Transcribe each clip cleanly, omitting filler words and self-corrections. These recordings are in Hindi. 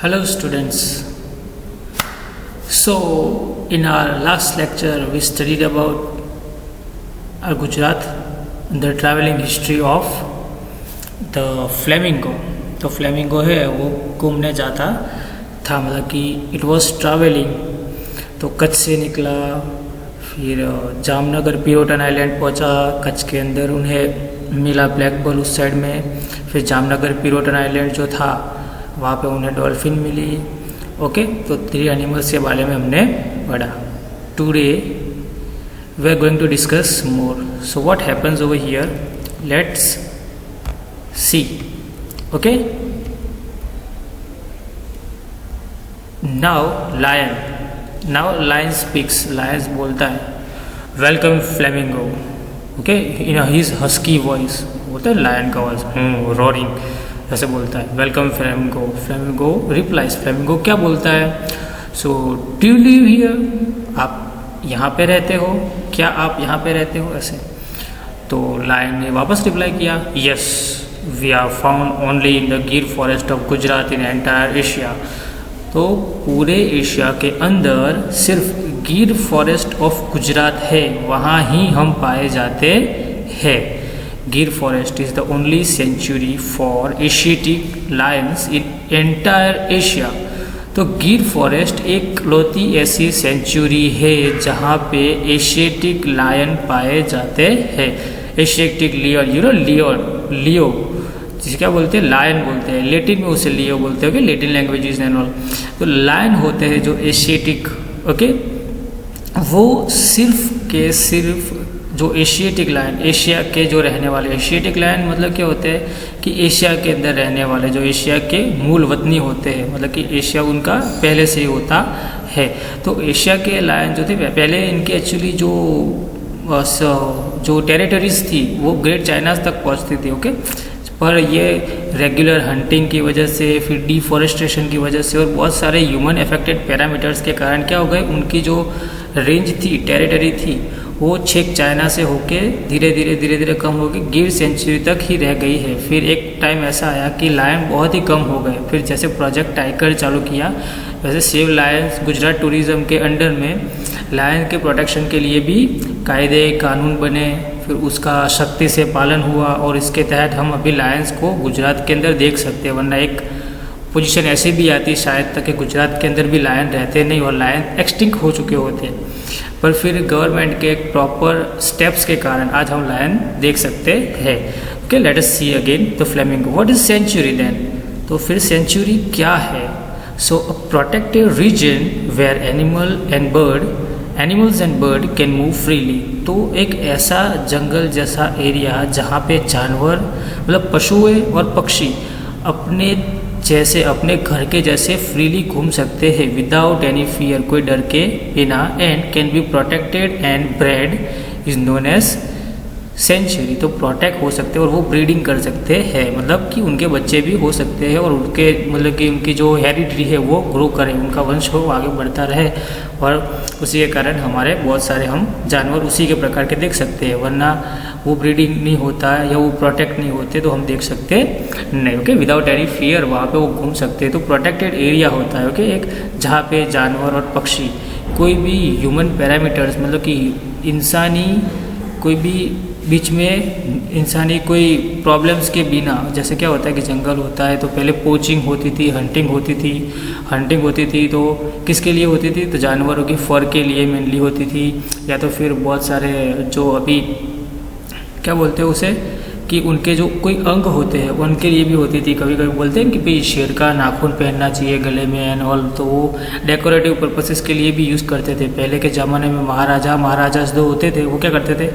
Hello students. So in our last lecture we studied about Gujarat and the traveling history of the flamingo. तो फ्लेमिंगो है वो घूमने जाता था, मतलब कि इट वॉज ट्रैवलिंग। तो कच्छ से निकला, फिर जामनगर पिरोटन आइलैंड पहुंचा। कच्छ के अंदर उन्हें मिला ब्लैक बॉल उस साइड में। फिर जामनगर पिरोटन आइलैंड जो था वहाँ पे उन्हें डॉल्फिन मिली। ओके, तो 3 एनिमल्स के बारे में हमने पढ़ा। Today we are going to discuss more. So what happens over here, let's see. Okay, now lion speaks. Lion बोलता है welcome flamingo. Okay, in his husky voice, बोलता है लायन का वॉइस, रोरिंग ऐसे बोलता है welcome flamingo. Flamingo replies, flamingo क्या बोलता है, so do you live here, आप यहाँ पे रहते हो क्या, आप यहाँ पे रहते हो, ऐसे। तो लायन ने वापस रिप्लाई किया yes we are found only in the Gir forest of Gujarat in entire Asia. तो पूरे एशिया के अंदर सिर्फ गिर फॉरेस्ट ऑफ गुजरात है, वहाँ ही हम पाए जाते हैं। Gir forest is the only sanctuary for Asiatic lions in entire Asia. तो गिर फॉरेस्ट एक लौती ऐसी सेंचुरी है जहाँ पे एशियाटिक लायन पाए जाते हैं। एशियाटिक लियर, लियो जिसे क्या बोलते हैं, लायन बोलते हैं। लेटिन में उसे लियो बोलते हैं, लेटिन लैंग्वेजेस एंड ऑल। तो लायन होते हैं जो एशियाटिक, ओके, वो सिर्फ जो एशियाटिक लायन, एशिया के जो रहने वाले, एशियाटिक लायन मतलब क्या होते हैं कि एशिया के अंदर रहने वाले, जो एशिया के मूल वतनी होते हैं, मतलब कि एशिया उनका पहले से ही होता है। तो एशिया के लायन जो थे पहले इनके एक्चुअली जो टेरिटरीज थी वो ग्रेट चाइना तक पहुंचती थी। ओके, पर ये रेगुलर हंटिंग की वजह से, फिर डिफॉरेस्टेशन की वजह से और बहुत सारे ह्यूमन अफेक्टेड पैरामीटर्स के कारण क्या हो गए, उनकी जो रेंज थी, टेरिटरी थी, वो छेक चाइना से होके धीरे धीरे कम होकर गिर सेंचुरी तक ही रह गई है। फिर एक टाइम ऐसा आया कि लायन बहुत ही कम हो गए। फिर जैसे प्रोजेक्ट टाइगर चालू किया, वैसे सेव लायंस गुजरात टूरिज्म के अंडर में लायन के प्रोटेक्शन के लिए भी कायदे कानून बने। फिर उसका सख्ती से पालन हुआ और इसके तहत हम अभी लायंस को गुजरात के अंदर देख सकते हैं। वरना एक पोजीशन ऐसी भी आती शायद तक कि गुजरात के अंदर भी लायन रहते नहीं और लायन एक्सटिंक्ट हो चुके होते। पर फिर गवर्नमेंट के प्रॉपर स्टेप्स के कारण आज हम लायन देख सकते हैं। Okay, let us see again the flamingo. What is sanctuary then? तो फिर सेंचुरी क्या है? So a protected region where animals and bird can move freely. तो एक ऐसा जंगल जैसा एरिया जहाँ पे जानवर, मतलब पशुएं और पक्षी अपने घर के जैसे फ्रीली घूम सकते हैं विदाउट एनी फियर, कोई डर के बिना, and can be protected and bred is known as sanctuary. तो प्रोटेक्ट हो सकते हैं और वो ब्रीडिंग कर सकते हैं, मतलब कि उनके बच्चे भी हो सकते हैं और उनके मतलब कि उनकी जो हेरिडिटी है वो ग्रो करे, उनका वंश हो आगे बढ़ता रहे। और उसी के कारण हमारे बहुत सारे हम जानवर उसी के प्रकार के देख सकते हैं। वरना वो ब्रीडिंग नहीं होता है या वो प्रोटेक्ट नहीं होते तो हम देख सकते नहीं। ओके, विदाउट एनी फियर वहाँ पे वो घूम सकते हैं। तो प्रोटेक्टेड एरिया होता है, ओके, एक जहाँ पे जानवर और पक्षी, कोई भी ह्यूमन पैरामीटर्स, मतलब कि इंसानी कोई भी बीच में इंसानी कोई प्रॉब्लम्स के बिना, जैसे क्या होता है कि जंगल होता है तो पहले पोचिंग होती थी, हंटिंग होती थी। तो किसके लिए होती थी? तो जानवरों की फर के लिए मेनली होती थी, या तो फिर बहुत सारे जो अभी क्या बोलते हैं उसे, कि उनके जो कोई अंग होते हैं उनके लिए भी होती थी। कभी कभी बोलते हैं कि भाई शेर का नाखून पहनना चाहिए गले में एंड ऑल, तो वो डेकोरेटिव पर्पसेस के लिए भी यूज़ करते थे। पहले के ज़माने में महाराजा जो होते थे वो क्या करते थे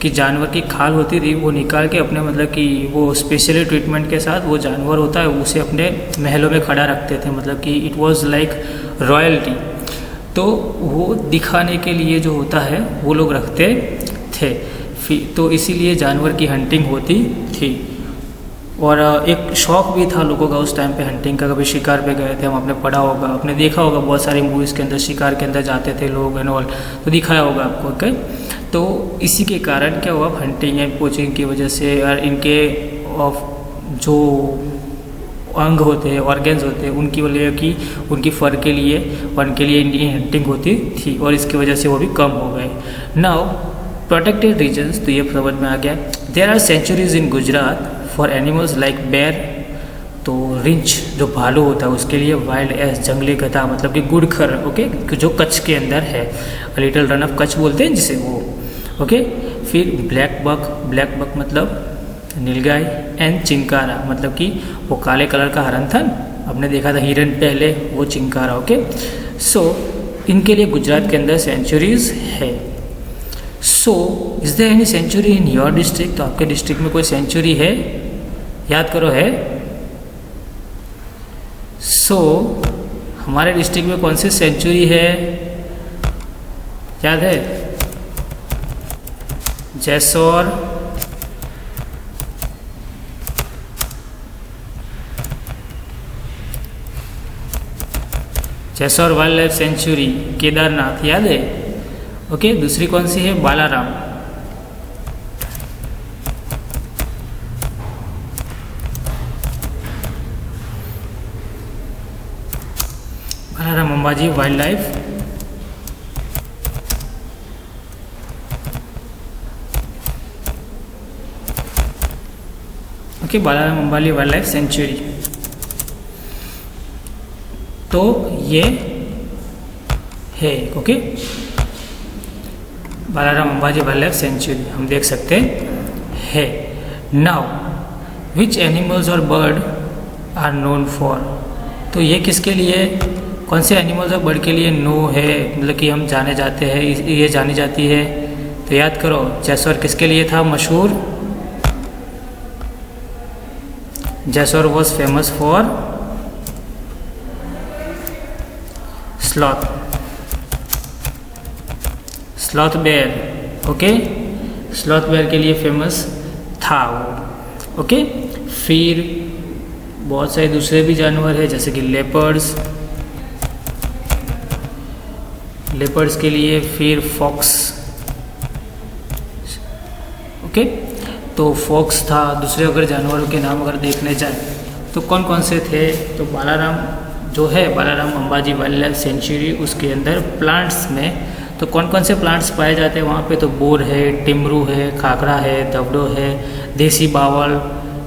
कि जानवर की खाल होती थी वो निकाल के अपने, मतलब कि वो स्पेशली ट्रीटमेंट के साथ वो जानवर होता है उसे अपने महलों में खड़ा रखते थे, मतलब कि इट वॉज लाइक रॉयल्टी। तो वो दिखाने के लिए जो होता है वो लोग रखते थे। तो इसीलिए जानवर की हंटिंग होती थी। और एक शौक भी था लोगों का उस टाइम पे हंटिंग का। कभी शिकार पे गए थे, हम आपने पढ़ा होगा, आपने देखा होगा बहुत सारी मूवीज़ के अंदर शिकार के अंदर जाते थे लोग एंड ऑल, तो दिखाया होगा आपको। ओके, तो इसी के कारण क्या हुआ, हंटिंग एंड पोचिंग की वजह से और इनके जो अंग होते हैं, ऑर्गेन्स होते हैं, उनकी वजह की उनकी फर के लिए उनके लिए हंटिंग होती थी और इसकी वजह से वो भी कम हो गए। नाउ प्रोटेक्टेड रीजन्स, तो ये समझ में आ गया। There are sanctuaries in Gujarat for animals like bear, तो रिंच जो भालू होता है उसके लिए, वाइल्ड एस जंगली गधा मतलब कि गुड़खर, ओके, जो कच्छ के अंदर है, लिटिल रन ऑफ कच्छ बोलते हैं जिसे, वो ओके। फिर ब्लैक बक मतलब नीलगाय, एंड चिंकारा मतलब कि वो काले कलर का हरन था, आपने देखा था हिरन पहले, वो चिंकारा, ओके। सो इनके लिए गुजरात के अंदर सेंचुरीज है। So is there any sanctuary in your district, तो आपके डिस्ट्रिक्ट में कोई सेंचुरी है, याद करो है। सो हमारे डिस्ट्रिक्ट में कौन सी सेंचुरी है, याद है? जैसौर, जैसौर वाइल्ड लाइफ सेंचुरी, केदारनाथ, याद है, ओके। दूसरी कौन सी है? Balaram, Balaram Ambaji wild life, okay, Balaram Ambaji wild life sanctuary. तो ये है, okay, Balaram Ambaji wild life sanctuary हम देख सकते हैं। नाउ विच एनिमल्स और बर्ड आर नोन फॉर, तो ये किसके लिए, कौन से एनिमल्स और बर्ड के लिए नो है, मतलब कि हम जाने जाते हैं, ये जानी जाती है। तो याद करो, जैसौर किसके लिए था मशहूर? Jessore was famous for sloth bear, okay, sloth bear के लिए फेमस था वो, ओके। फिर बहुत सारे दूसरे भी जानवर हैं जैसे कि लेपर्ड्स के लिए फिर फॉक्स, ओके। तो फॉक्स था, दूसरे अगर जानवरों के नाम अगर देखने जाए तो कौन कौन से थे, तो बालाराम जो है, Balaram Ambaji wild life sanctuary, उसके अंदर प्लांट्स में तो कौन कौन से प्लांट्स पाए जाते हैं वहाँ पे, तो बोर है, टिमरू है, खाखरा है, दवडो है, देसी बावल,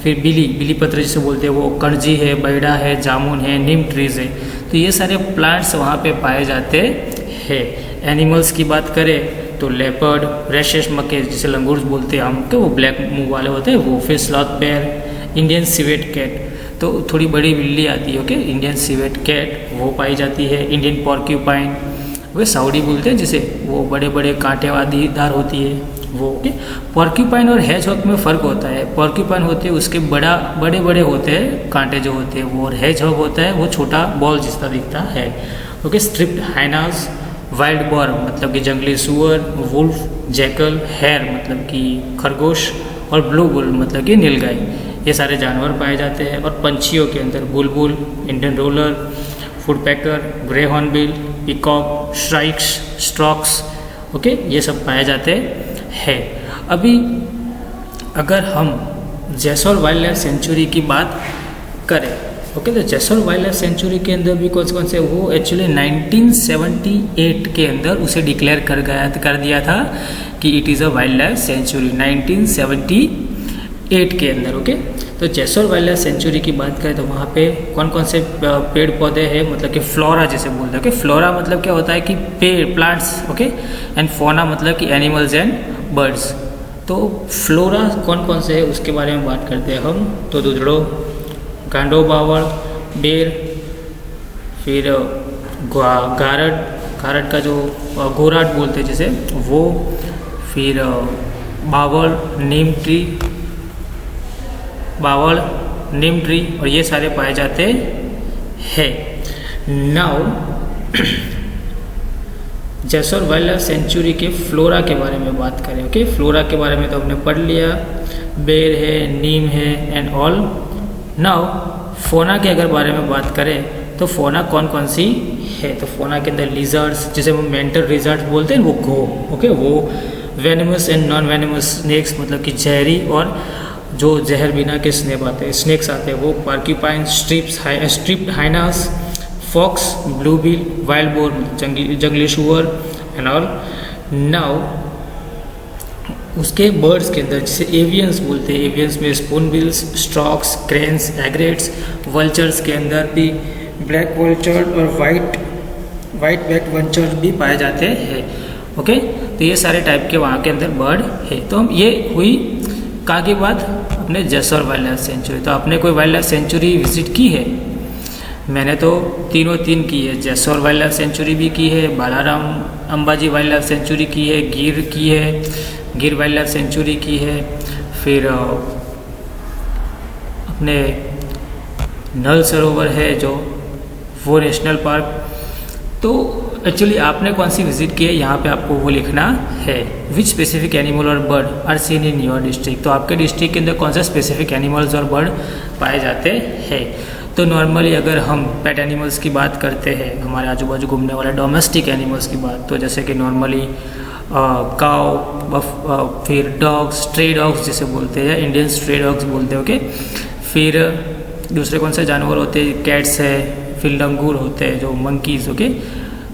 फिर बिली पत्र जिसे बोलते हैं वो, कणजी है, बैड़ा है, जामुन है, नीम ट्रीज है। तो ये सारे प्लांट्स वहाँ पे पाए जाते हैं। एनिमल्स की बात करें तो लेपर्ड, रेशेस मके जिसे लंगूर्स बोलते हैं हम के, वो ब्लैक मुंह वाले होते हैं वो, फिर sloth bear, Indian civet cat, तो थोड़ी बड़ी बिल्ली आती है, ओके, इंडियन सिवेट कैट वो पाई जाती है। इंडियन पॉर्क्यूपाइन, वे साउडी बोलते हैं जिसे, वो बड़े बड़े कांटेवादीदार होती है वो, ओके। पॉर्क्यूपाइन और हेजहॉग में फ़र्क होता है, पॉर्क्यूपाइन होते हैं उसके बड़े बड़े होते हैं कांटे जो होते हैं वो, और हेजहॉग होता है वो छोटा बॉल जिसका दिखता है, ओके। स्ट्रिप्ड हाइनास, वाइल्ड बॉर मतलब कि जंगली सुअर, वुल्फ, जैकल, हेयर मतलब कि खरगोश, और ब्लू बुल मतलब कि नीलगाय, ये सारे जानवर पाए जाते हैं। और पंछियों के अंदर bulbul, Indian roller, woodpecker, grey hornbill, peacock, shrikes, storks, okay, ये सब पाए जाते हैं। अभी अगर हम जैसौर वाइल्ड लाइफ सेंचुरी की बात करें, ओके, तो जैसौर वाइल्ड लाइफ सेंचुरी के अंदर भी कौन से वो एक्चुअली 1978 के अंदर उसे डिक्लेयर कर दिया था कि it is a wild life sanctuary, 1978 के अंदर, ओके। तो जैसौर वाइल्ड लाइफ सेंचुरी की बात करें तो वहाँ पे कौन कौन से पेड़ पौधे हैं, मतलब कि फ्लोरा जिसे बोलते हैं, ओके। फ्लोरा मतलब क्या होता है कि पेड़, प्लांट्स, ओके, एंड फोना मतलब कि एनिमल्स एंड बर्ड्स। तो फ्लोरा कौन कौन से है उसके बारे में बात करते हैं हम, तो दुधड़ो, गांडो बावड़, बेर, फिर गारट का जो गोराट बोलते हैं जिसे वो, फिर बावड़, नीम ट्री, और ये सारे पाए जाते हैं। नाउ जैसौर वाइल्ड लाइफ सेंचुरी के फ्लोरा के बारे में बात करें, ओके। फ्लोरा के बारे में तो हमने पढ़ लिया, बेर है, नीम है एंड ऑल। नाउ फोना के अगर बारे में बात करें तो फोना कौन कौन सी है, तो फोना के अंदर लिजर्ड्स जिसे हम मेंटल लिजर्ड्स बोलते हैं, वो घो, ओके, वो venomous and non venomous snakes मतलब कि जहरी और जो जहरबीना के स्नेक्स आते हैं वो porcupine, striped hyenas, fox, blue bull, wild boar जंगली शुअर एंड ऑल। नाउ उसके बर्ड्स के अंदर जिसे एवियंस बोलते हैं, एवियंस में spoonbills, storks, cranes, egrets. Vultures के अंदर भी ब्लैक वल्चर और वाइट बैक वल्चर भी पाए जाते हैं। ओके, तो ये सारे टाइप के वहाँ के अंदर बर्ड है। तो हम ये हुई कहाँ की बात, अपने जसोर वाइल्ड लाइफ सेंचुरी। तो आपने कोई वाइल्ड लाइफ सेंचुरी विजिट की है? मैंने तो तीन की है। जसोर वाइल्ड लाइफ सेंचुरी भी की है, Balaram Ambaji wild life sanctuary की है, गिर की है, गिर वाइल्ड लाइफ सेंचुरी की है, फिर अपने नल सरोवर है जो वो नेशनल पार्क। तो एक्चुअली आपने कौन सी विजिट की है यहाँ पे आपको वो लिखना है। विच स्पेसिफिक एनिमल और bird are seen in your district. तो आपके डिस्ट्रिक्ट के अंदर कौन सा स्पेसिफिक एनिमल्स और बर्ड पाए जाते हैं। तो नॉर्मली अगर हम पेट एनिमल्स की बात करते हैं, हमारे आजू बाजू घूमने वाले डोमेस्टिक एनिमल्स की बात, तो जैसे कि नॉर्मली काउ, फिर डॉग्स, स्ट्रे डॉग्स जिसे बोलते हैं, इंडियन स्ट्रे डॉग्स बोलते हैं। ओके, फिर दूसरे कौन से जानवर होते हैं, कैट्स है, फिर लंगूर होते हैं जो मंकीज़, ओके,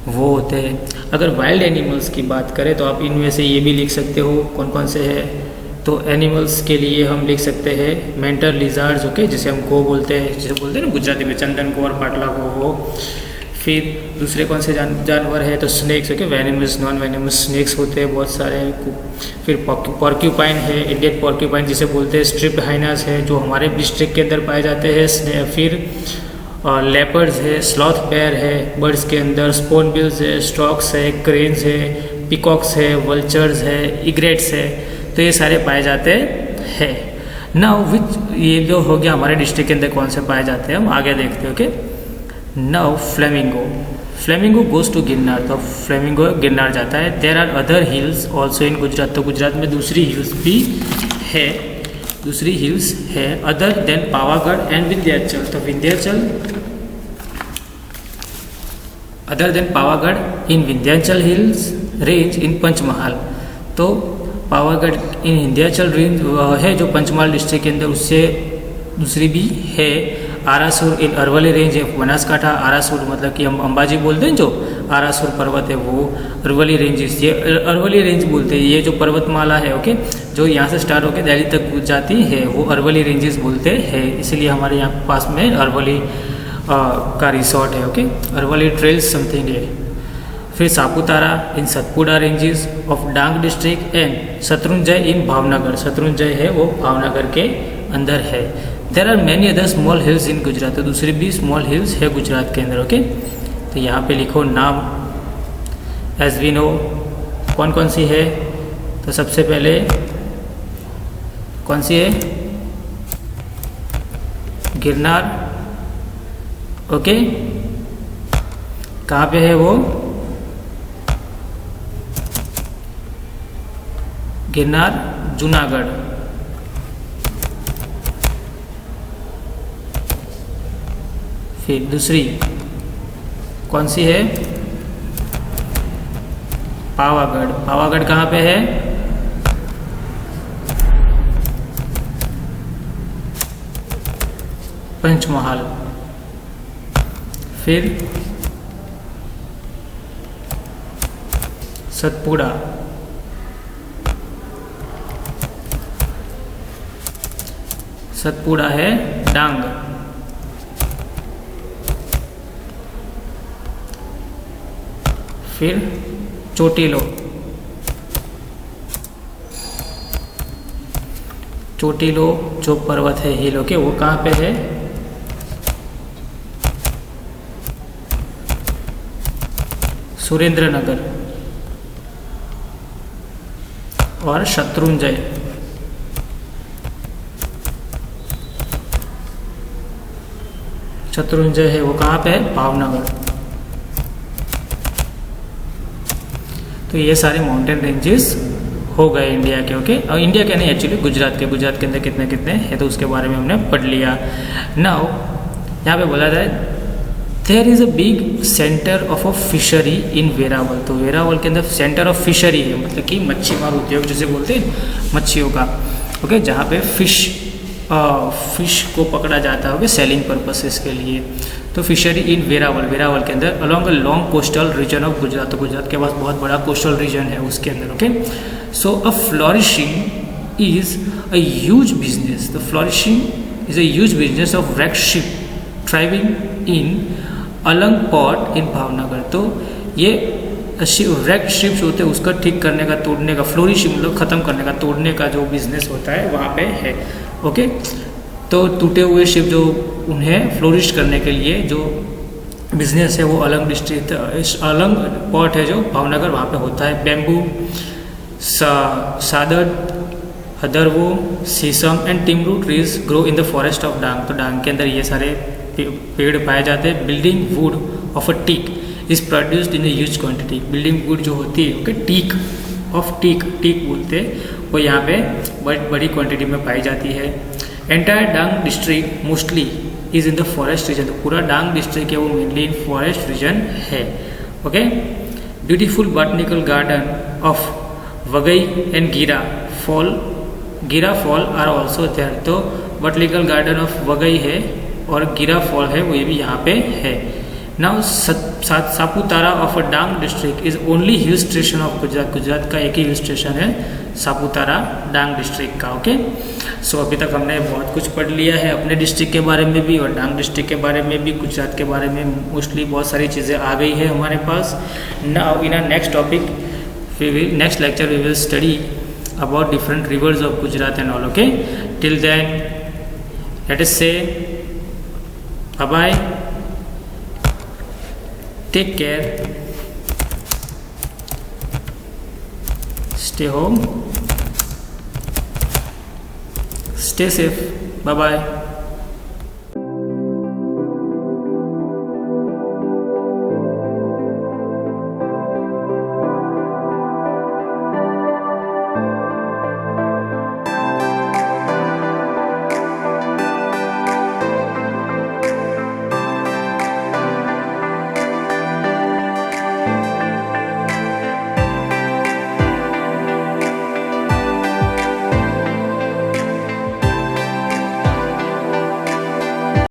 वो होते हैं। अगर वाइल्ड एनिमल्स की बात करें तो आप इनमें से ये भी लिख सकते हो कौन कौन से हैं। तो एनिमल्स के लिए हम लिख सकते हैं मेंटर लिजार्ड्स, ओके, जिसे हम गो बोलते हैं, जिसे बोलते हैं ना गुजराती में चंदन को और पाटला को हो। फिर दूसरे कौन से जानवर है, तो snakes, okay, venomous, non venomous snakes होते हैं बहुत सारे। फिर पॉर्क्यूपाइन है, इंडियन पॉर्क्यूपाइन जिसे बोलते हैं, स्ट्रिप्ड हाइनास है जो हमारे डिस्ट्रिक्ट के अंदर पाए जाते हैं। फिर लेपर्ड्स है, स्लॉथ बेयर है, बर्ड्स के अंदर स्पोन बिल्स है, स्ट्रॉक्स है, क्रेन्स है, पिकॉक्स है, वल्चर्स है, इग्रेट्स है। तो ये सारे पाए जाते हैं। नाउ विच, ये जो हो गया हमारे डिस्ट्रिक्ट के अंदर कौन से पाए जाते हैं, हम आगे देखते हैं। Okay, now flamingo goes to Girnar. तो फ्लेमिंगो गिरनार जाता है। There are other hills also in Gujarat. तो गुजरात में दूसरी हिल्स भी है, दूसरी हिल्स है other than Pavagadh and Vindhyachal. तो Vindhyachal, other than Pavagadh in Vindhyachal hills range in Panchmahal. तो पावागढ़ इन विंध्याचल रेंज है जो पंचमहाल डिस्ट्रिक्ट के अंदर, उससे दूसरी भी है। आरासुर इन अरवली रेंज है बनासकाठा। आरासुर मतलब कि हम अंबाजी बोलते हैं, जो आरासुर पर्वत है वो अरवली रेंजेस, ये अरवली रेंज बोलते हैं। ये जो पर्वतमाला है, ओके, जो यहाँ से स्टार्ट होकर दिल्ली तक जाती है वो अरवली रेंजेस बोलते हैं। इसीलिए हमारे यहाँ पास में अरवली का रिसोर्ट है। ओके, अरवली ट्रेल्स समथिंग है। फिर Saputara in Satpura ranges of Dang district and Shatrunjay in Bhavnagar. Shatrunjay है वो भावनगर के अंदर है। There are many other small hills in Gujarat. तो दूसरी भी स्मॉल हिल्स है गुजरात के अंदर। ओके, तो यहाँ पे लिखो नाम एज वी नो कौन कौन सी है। तो सबसे पहले कौन सी है, गिरनार। ओके, कहाँ पे है वो, गिरनार जूनागढ़। फिर दूसरी कौन सी है, पावागढ़। पावागढ़ कहाँ पे है, पंचमहाल। फिर सतपुड़ा। सतपुड़ा है डांग। फिर चोटीलो। चोटीलो जो पर्वत है हिल, ओके, वो कहाँ पे है, सुरेंद्रनगर। और शत्रुंजय, शत्रुंजय है वो कहाँ पे है, भावनगर। तो ये सारे माउंटेन रेंजेस हो गए इंडिया के। ओके, और इंडिया के नहीं एक्चुअली गुजरात के। गुजरात के अंदर कितने कितने हैं तो उसके बारे में हमने पढ़ लिया। नाउ यहाँ पे बोला जाए there is a big centre of a fishery in Veraval. तो वेरावल के अंदर सेंटर ऑफ फिशरी है, मतलब कि मच्छी मार उद्योग जिसे बोलते हैं, मच्छियों का। ओके, जहाँ पे फिश फिश को पकड़ा जाता है सेलिंग पर्पसेस के लिए। तो फिशरी इन वेरावल, वेरावल के अंदर along a long coastal region of Gujarat, तो गुजरात के पास बहुत बड़ा कोस्टल रीजन है उसके अंदर। Okay, so a flourishing is a huge business, the flourishing is a huge business of wrecked ship thriving in Alang port in Bhavnagar. तो ये wrecked शिप्स होते हैं उसका ठीक करने का, तोड़ने का, फ्लोरिशिंग मतलब ख़त्म करने का, तोड़ने का जो बिजनेस होता है वहाँ पे है। ओके, तो टूटे हुए शिप जो उन्हें फ्लोरिश करने के लिए जो बिजनेस है वो अलंग डिस्ट्रिक्ट, अलंग पोर्ट है जो भावनगर, वहाँ पे होता है। Bamboo, sadar, hadarvo, sisam and timru trees grow in the forest of Dang. तो डांग के अंदर ये सारे पेड़ पाए जाते हैं। Building wood of a teak is produced in a huge quantity. Building wood जो होती है, okay, teak of teak, teak बोलते हैं, वो यहाँ पे बड़ी क्वांटिटी में पाई जाती है। Entire Dang district mostly is in the forest region. तो पूरा डांग डिस्ट्रिक्ट है वो मेनली इन फॉरेस्ट रीजन है। Okay, beautiful botanical garden of Waghai and Gira fall are also there. तो बॉटनिकल गार्डन ऑफ वगई है और गिरा फॉल है वो ये भी यहाँ पे है। Now Saputara of a Dang district is only hill station of Gujarat. Gujarat का एक ही हिल स्टेशन है सापुतारा डांग डिस्ट्रिक्ट का। ओके, सो अभी तक हमने बहुत कुछ पढ़ लिया है अपने डिस्ट्रिक्ट के बारे में भी और डांग डिस्ट्रिक्ट के बारे में भी, गुजरात के बारे में मोस्टली बहुत सारी चीज़ें आ गई है हमारे पास। Now in our next topic, next lecture we will study about different rivers of Gujarat and all. Okay, till then let us say bye bye, take care, stay home, stay safe, bye bye.